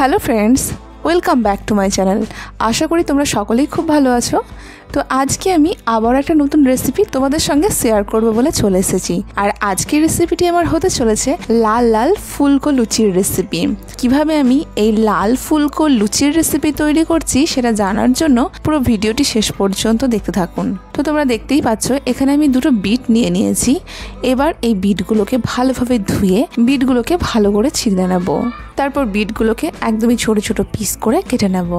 Hello friends, welcome back to my channel. আশা করি তোমরা সকলেই খুব ভালো আছো। তো আজকে আমি আবার একটা নতুন রেসিপি তোমাদের সঙ্গে শেয়ার করব বলে চলে এসেছি। আর আজকের রেসিপিটি আমার হতে চলেছে লাল লাল ফুলকো লুচির রেসিপি। কিভাবে আমি এই লাল ফুলকো লুচির রেসিপি তৈরি করছি সেটা জানার জন্য পুরো ভিডিওটি শেষ পর্যন্ত দেখতে থাকুন। তো তোমরা দেখতেই পাচ্ছ এখানে আমি দুটো বিট নিয়ে নিয়েছি। এবার এই বিটগুলোকে ভালোভাবে ধুয়ে বিটগুলোকে ভালো করে ছিঁড়ে নেব। তারপর বিটগুলোকে একদমই ছোট ছোট পিস করে কেটে নেব।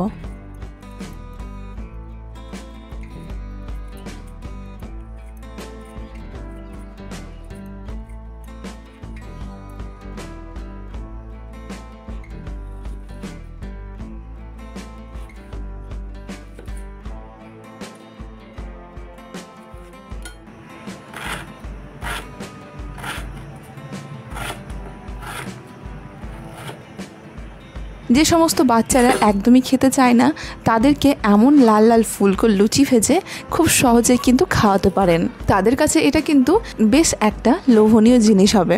যে সমস্ত বাচ্চারা একদমই খেতে চায় না তাদেরকে এমন লাল লাল ফুলকো লুচি ভেজে খুব সহজে কিন্তু খাওয়াতে পারেন। তাদের কাছে এটা কিন্তু বেশ একটা লোভনীয় জিনিস হবে।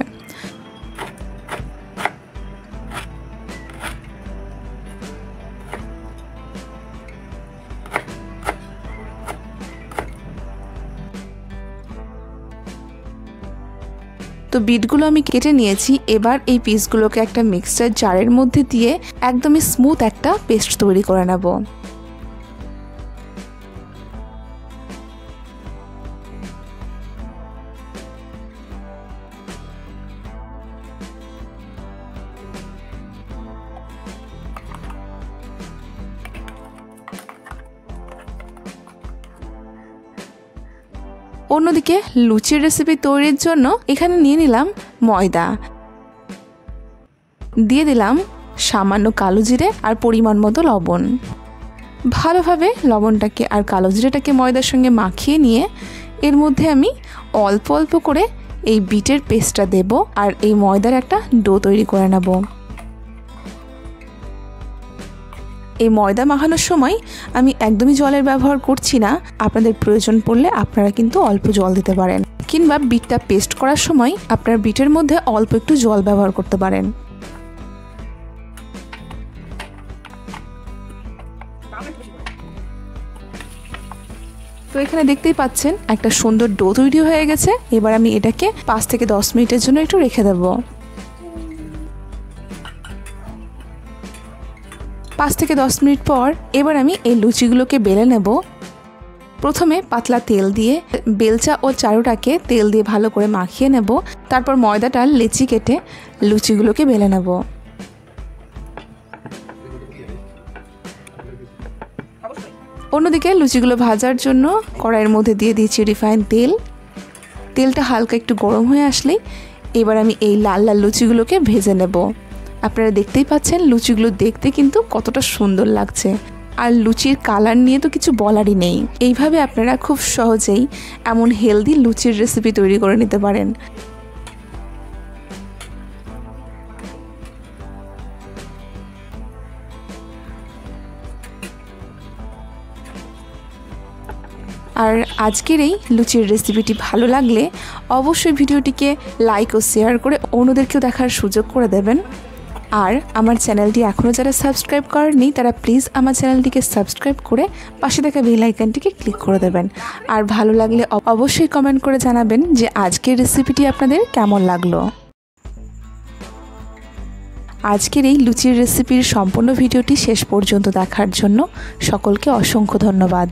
তো বিটগুলো আমি কেটে নিয়েছি। এবার এই পিসগুলোকে একটা মিক্সচার জারের মধ্যে দিয়ে একদমই স্মুথ একটা পেস্ট তৈরি করে নেব। অন্যদিকে লুচির রেসিপি তৈরির জন্য এখানে নিয়ে নিলাম ময়দা, দিয়ে দিলাম সামান্য কালো জিরে আর পরিমাণ মতো লবণ। ভালোভাবে লবণটাকে আর কালো জিরেটাকে ময়দার সঙ্গে মাখিয়ে নিয়ে এর মধ্যে আমি অল্প অল্প করে এই বিটের পেস্টটা দেব আর এই ময়দার একটা ডো তৈরি করে নেব। এই ময়দা মাখানোর সময় আমি একদমই জলের ব্যবহার করছি না। আপনাদের প্রয়োজন পড়লে আপনারা কিন্তু অল্প জল দিতে পারেন, কিংবা বিটটা পেস্ট করার সময় আপনার বিটের মধ্যে অল্প একটু জল ব্যবহার করতে পারেন। তো এখানে দেখতেই পাচ্ছেন একটা সুন্দর ডো তৈরি হয়ে গেছে। এবার আমি এটাকে 5 থেকে 10 মিনিটের জন্য একটু রেখে দেব। 5 থেকে 10 মিনিট পর এবার আমি এই লুচিগুলোকে বেলে নেব। প্রথমে পাতলা তেল দিয়ে বেলচা ও চারুটাকে তেল দিয়ে ভালো করে মাখিয়ে নেব। তারপর ময়দাটা লেচি কেটে লুচিগুলোকে বেলে নেব। অন্যদিকে লুচিগুলো ভাজার জন্য কড়াইয়ের মধ্যে দিয়ে দিয়েছি রিফাইন তেল। তেলটা হালকা একটু গরম হয়ে আসলেই এবার আমি এই লাল লাল লুচিগুলোকে ভেজে নেব। আপনারা দেখতেই পাচ্ছেন লুচিগুলো দেখতে কিন্তু কতটা সুন্দর লাগছে। আর লুচির কালার নিয়ে তো কিছু বলারই নেই। এইভাবে আপনারা খুব সহজেই এমন হেলদি লুচির রেসিপি তৈরি করে নিতে পারেন। আর আজকের এই লুচির রেসিপিটি ভালো লাগলে অবশ্যই ভিডিওটিকে লাইক ও শেয়ার করে অন্যদেরকেও দেখার সুযোগ করে দেবেন। আর আমার চ্যানেলটি এখনও যারা সাবস্ক্রাইব করেননি তারা প্লিজ আমার চ্যানেলটিকে সাবস্ক্রাইব করে পাশে থাকা বেল আইকনটিকে ক্লিক করে দেবেন। আর ভালো লাগলে অবশ্যই কমেন্ট করে জানাবেন যে আজকের রেসিপিটি আপনাদের কেমন লাগলো। আজকের এই লুচির রেসিপির সম্পূর্ণ ভিডিওটি শেষ পর্যন্ত দেখার জন্য সকলকে অসংখ্য ধন্যবাদ।